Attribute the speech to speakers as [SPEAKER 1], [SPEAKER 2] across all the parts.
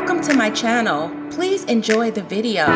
[SPEAKER 1] Welcome to my channel. Please enjoy the video.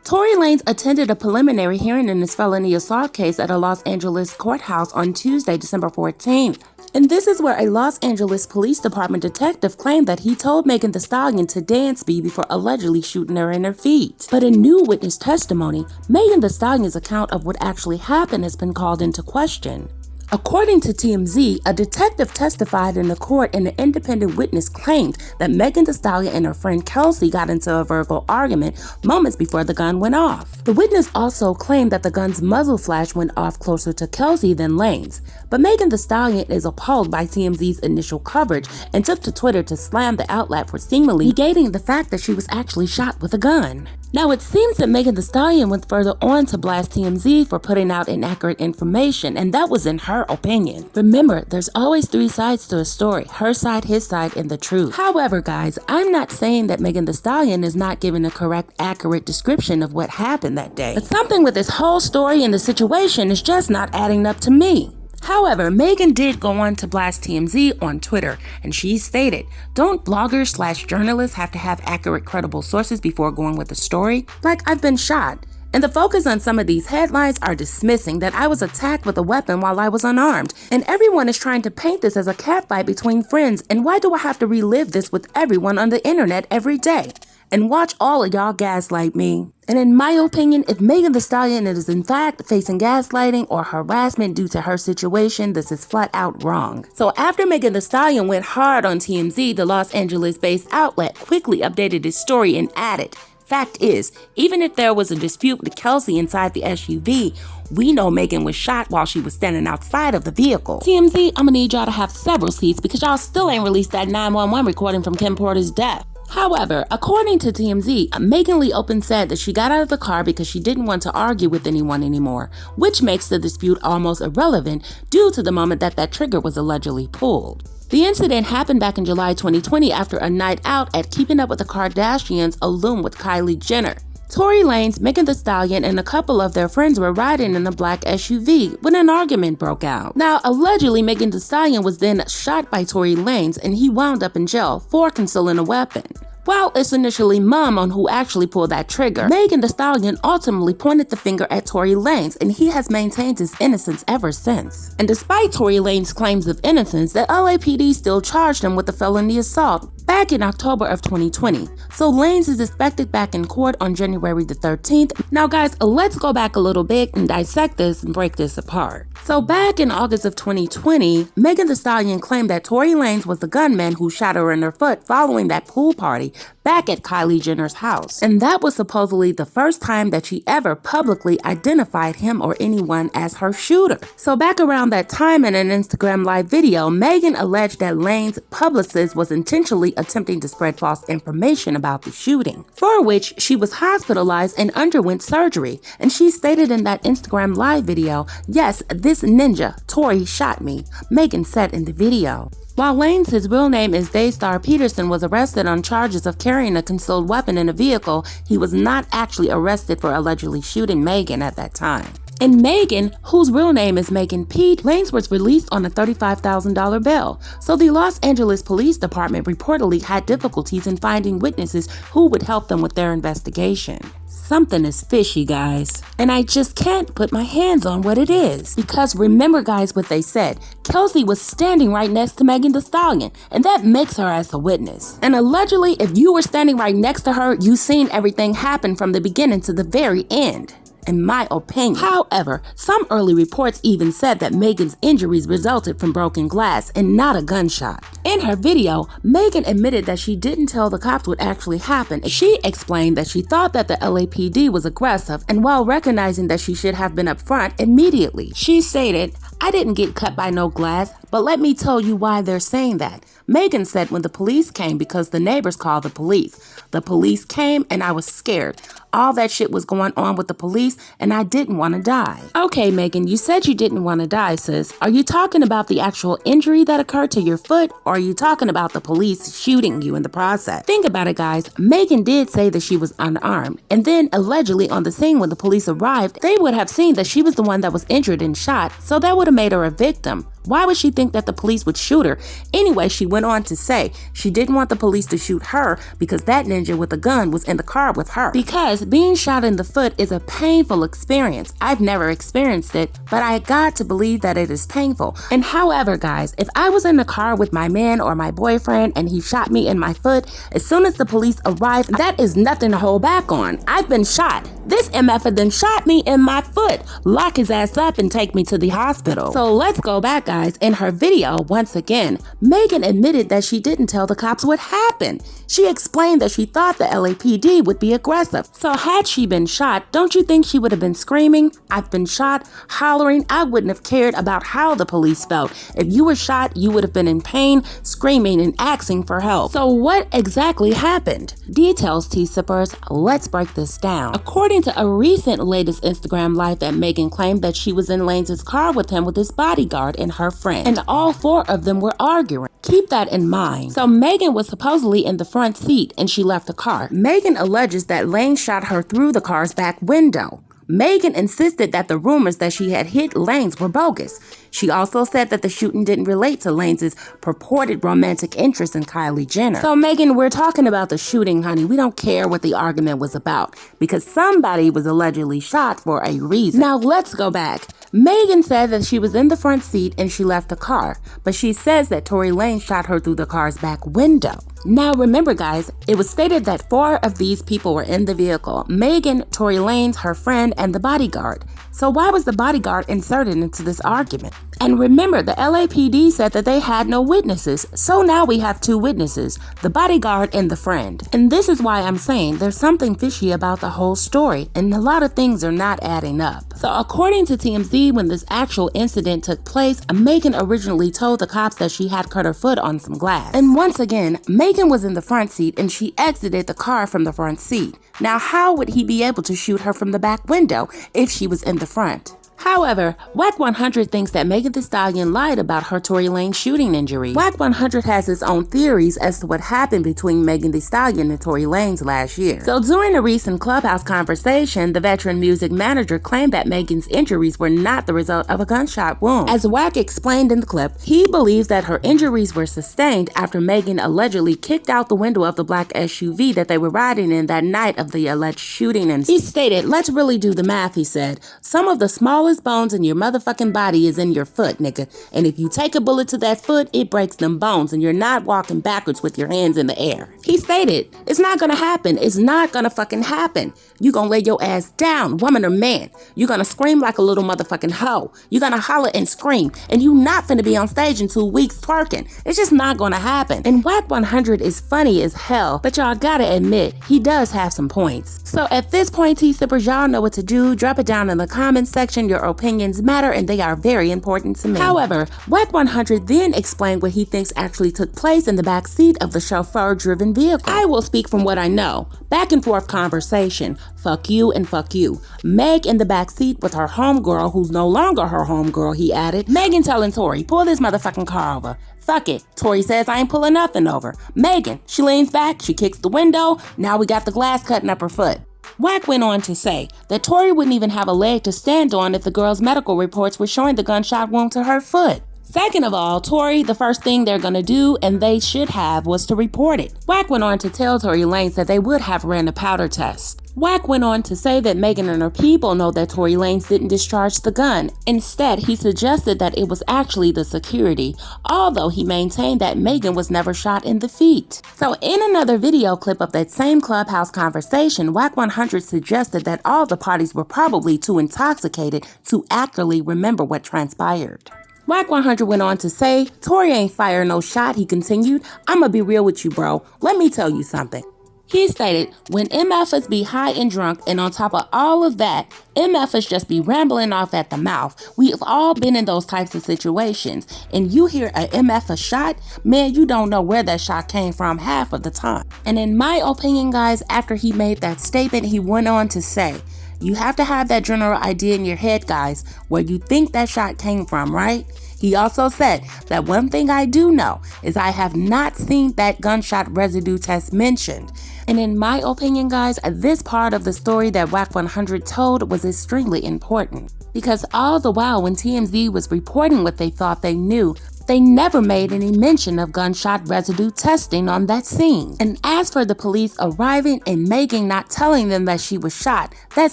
[SPEAKER 1] Tory Lanez attended a preliminary hearing in his felony assault case at a Los Angeles courthouse on Tuesday, December 14th. And this is where a Los Angeles Police Department detective claimed that he told Megan Thee Stallion to dance B before allegedly shooting her in her feet. But in new witness testimony, Megan Thee Stallion's account of what actually happened has been called into question. According to TMZ, a detective testified in the court and an independent witness claimed that Megan Thee Stallion and her friend Kelsey got into a verbal argument moments before the gun went off. The witness also claimed that the gun's muzzle flash went off closer to Kelsey than Lanez. But Megan Thee Stallion is appalled by TMZ's initial coverage and took to Twitter to slam the outlet for seemingly negating the fact that she was actually shot with a gun. Now, it seems that Megan Thee Stallion went further on to blast TMZ for putting out inaccurate information, and that was in her opinion. Remember, there's always three sides to a story: her side, his side, and the truth. However, guys, I'm not saying that Megan Thee Stallion is not giving a correct, accurate description of what happened that day. But something with this whole story and the situation is just not adding up to me. However, Megan did go on to blast TMZ on Twitter, and she stated, "Don't bloggers/journalists have to have accurate, credible sources before going with a story? Like, I've been shot. And the focus on some of these headlines are dismissing that I was attacked with a weapon while I was unarmed. And everyone is trying to paint this as a catfight between friends, and why do I have to relive this with everyone on the internet every day? And watch all of y'all gaslight me." And in my opinion, if Megan Thee Stallion is in fact facing gaslighting or harassment due to her situation, this is flat out wrong. So after Megan Thee Stallion went hard on TMZ, the Los Angeles-based outlet quickly updated its story and added, "Fact is, even if there was a dispute with Kelsey inside the SUV, we know Megan was shot while she was standing outside of the vehicle." TMZ, I'm gonna need y'all to have several seats because y'all still ain't released that 911 recording from Kim Porter's death. However, according to TMZ, Megan Lee Open said that she got out of the car because she didn't want to argue with anyone anymore, which makes the dispute almost irrelevant due to the moment that that trigger was allegedly pulled. The incident happened back in July 2020 after a night out at Keeping Up with the Kardashians alone with Kylie Jenner. Tory Lanez, Megan Thee Stallion, and a couple of their friends were riding in a black SUV when an argument broke out. Now, allegedly, Megan Thee Stallion was then shot by Tory Lanez, and he wound up in jail for concealing a weapon. While it's initially mum on who actually pulled that trigger, Megan Thee Stallion ultimately pointed the finger at Tory Lanez, and he has maintained his innocence ever since. And despite Tory Lanez's claims of innocence, the LAPD still charged him with a felony assault back in October of 2020. So Lanez is expected back in court on January the 13th. Now guys, let's go back a little bit and dissect this and break this apart. So back in August of 2020, Megan Thee Stallion claimed that Tory Lanez was the gunman who shot her in her foot following that pool party back at Kylie Jenner's house. And that was supposedly the first time that she ever publicly identified him or anyone as her shooter. So back around that time in an Instagram live video, Megan alleged that Lanez's publicist was intentionally attempting to spread false information about the shooting, for which she was hospitalized and underwent surgery. And she stated in that Instagram live video, "Yes, this ninja, Tory, shot me," Megan said in the video. While Lanez, his real name is Daystar Peterson, was arrested on charges of carrying a concealed weapon in a vehicle, he was not actually arrested for allegedly shooting Megan at that time. And Megan, whose real name is Megan Pete, Lanez was released on a $35,000 bail. So the Los Angeles Police Department reportedly had difficulties in finding witnesses who would help them with their investigation. Something is fishy, guys. And I just can't put my hands on what it is. Because remember, guys, what they said. Kelsey was standing right next to Megan Thee Stallion, and that makes her as a witness. And allegedly, if you were standing right next to her, you seen everything happen from the beginning to the very end, in my opinion. However, some early reports even said that Megan's injuries resulted from broken glass and not a gunshot. In her video, Megan admitted that she didn't tell the cops what actually happened. She explained that she thought that the LAPD was aggressive, and while recognizing that she should have been upfront immediately, she stated, "I didn't get cut by no glass, but let me tell you why they're saying that." Megan said when the police came because the neighbors called the police. The police came and I was scared. All that shit was going on with the police and I didn't want to die. Okay, Megan, you said you didn't want to die, sis. Are you talking about the actual injury that occurred to your foot, or are you talking about the police shooting you in the process? Think about it, guys. Megan did say that she was unarmed, and then allegedly on the scene when the police arrived, they would have seen that she was the one that was injured and shot, so that would have made her a victim, Why would she think that the police would shoot her? Anyway, she went on to say she didn't want the police to shoot her because that ninja with a gun was in the car with her. Because being shot in the foot is a painful experience. I've never experienced it, but I got to believe that it is painful. And however, guys, if I was in the car with my man or my boyfriend and he shot me in my foot, as soon as the police arrived, that is nothing to hold back on. I've been shot. This MF then shot me in my foot. Lock his ass up and take me to the hospital. So let's go back, guys. In her video, once again, Megan admitted that she didn't tell the cops what happened. She explained that she thought the LAPD would be aggressive. So had she been shot, don't you think she would have been screaming, "I've been shot," hollering? I wouldn't have cared about how the police felt. If you were shot, you would have been in pain, screaming and asking for help. So what exactly happened? Details, tea sippers. Let's break this down. According to a recent latest Instagram live that Megan claimed that she was in Lanez's car with him with his bodyguard and her friend, and all four of them were arguing. Keep that in mind. So Megan was supposedly in the front seat and she left the car. Megan alleges that Lanez shot her through the car's back window. Megan insisted that the rumors that she had hit Lanez were bogus. She also said that the shooting didn't relate to Lanez's purported romantic interest in Kylie Jenner. So Megan, we're talking about the shooting, honey. We don't care what the argument was about because somebody was allegedly shot for a reason. Now let's go back. Megan said that she was in the front seat and she left the car, but she says that Tory Lanez shot her through the car's back window. Now remember, guys, it was stated that 4 of these people were in the vehicle: Megan, Tory Lanez, her friend, and the bodyguard. So why was the bodyguard inserted into this argument? And remember, the LAPD said that they had no witnesses. So now we have 2 witnesses, the bodyguard and the friend. And this is why I'm saying there's something fishy about the whole story, and a lot of things are not adding up. So according to TMZ, when this actual incident took place, Megan originally told the cops that she had cut her foot on some glass. And once again, Megan was in the front seat and she exited the car from the front seat. Now how would he be able to shoot her from the back window if she was in the front? However, Wack 100 thinks that Megan Thee Stallion lied about her Tory Lanez shooting injury. Wack 100 has his own theories as to what happened between Megan Thee Stallion and Tory Lanez last year. So during a recent Clubhouse conversation, the veteran music manager claimed that Megan's injuries were not the result of a gunshot wound. As Wack explained in the clip, he believes that her injuries were sustained after Megan allegedly kicked out the window of the black SUV that they were riding in that night of the alleged shooting. And he stated, "Let's really do the math," he said. "Some of the smallest bones in your motherfucking body is in your foot, nigga. And if you take a bullet to that foot, it breaks them bones and you're not walking backwards with your hands in the air." He stated, "It's not gonna happen. It's not gonna fucking happen. You gonna lay your ass down, woman or man. You gonna scream like a little motherfucking hoe. You gonna holler and scream. And you not finna be on stage in 2 weeks twerking. It's just not gonna happen." And Wack 100 is funny as hell, but y'all gotta admit, he does have some points. So at this point, tea sippers, y'all know what to do. Drop it down in the comments section. Your opinions matter and they are very important to me. However, Wack 100 then explained what he thinks actually took place in the back seat of the chauffeur-driven vehicle. I will speak from what I know. Back and forth conversation. Fuck you and fuck you. Meg in the back seat with her homegirl, who's no longer her homegirl, he added. Megan telling Tory, "Pull this motherfucking car over." Fuck it. Tory says, "I ain't pulling nothing over." Megan, she leans back, she kicks the window. Now we got the glass cutting up her foot. Wack went on to say that Tory wouldn't even have a leg to stand on if the girl's medical reports were showing the gunshot wound to her foot. Second of all, Tory, the first thing they're gonna do, and they should have, was to report it. Wack went on to tell Tory Lanez that they would have ran a powder test. Wack went on to say that Megan and her people know that Tory Lanez didn't discharge the gun. Instead, he suggested that it was actually the security, although he maintained that Megan was never shot in the feet. So in another video clip of that same Clubhouse conversation, Wack 100 suggested that all the parties were probably too intoxicated to accurately remember what transpired. Wack 100 went on to say, "Tory ain't fire no shot," he continued. "I'ma be real with you, bro. Let me tell you something." He stated, "When MFers be high and drunk, and on top of all of that, MFers just be rambling off at the mouth. We've all been in those types of situations. And you hear a MF shot, man, you don't know where that shot came from half of the time." And in my opinion, guys, after he made that statement, he went on to say, "You have to have that general idea in your head, guys, where you think that shot came from, right?" He also said that one thing I do know is I have not seen that gunshot residue test mentioned. And in my opinion, guys, this part of the story that Wack 100 told was extremely important. Because all the while when TMZ was reporting what they thought they knew, they never made any mention of gunshot residue testing on that scene. And as for the police arriving and Megan not telling them that she was shot, that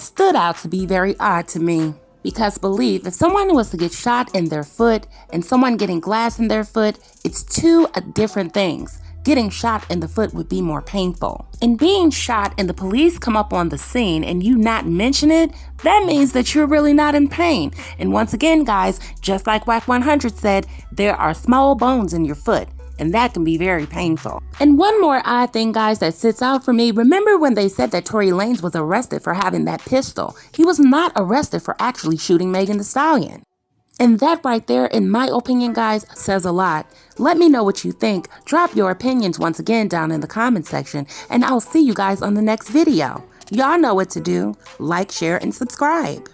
[SPEAKER 1] stood out to be very odd to me. Because believe, if someone was to get shot in their foot and someone getting glass in their foot, it's two different things. Getting shot in the foot would be more painful. And being shot and the police come up on the scene and you not mention it, that means that you're really not in pain. And once again, guys, just like Wack 100 said, there are small bones in your foot, and that can be very painful. And one more odd thing, guys, that sits out for me, remember when they said that Tory Lanez was arrested for having that pistol? He was not arrested for actually shooting Megan Thee Stallion. And that right there, in my opinion, guys, says a lot. Let me know what you think. Drop your opinions once again down in the comment section, and I'll see you guys on the next video. Y'all know what to do. Like, share, and subscribe.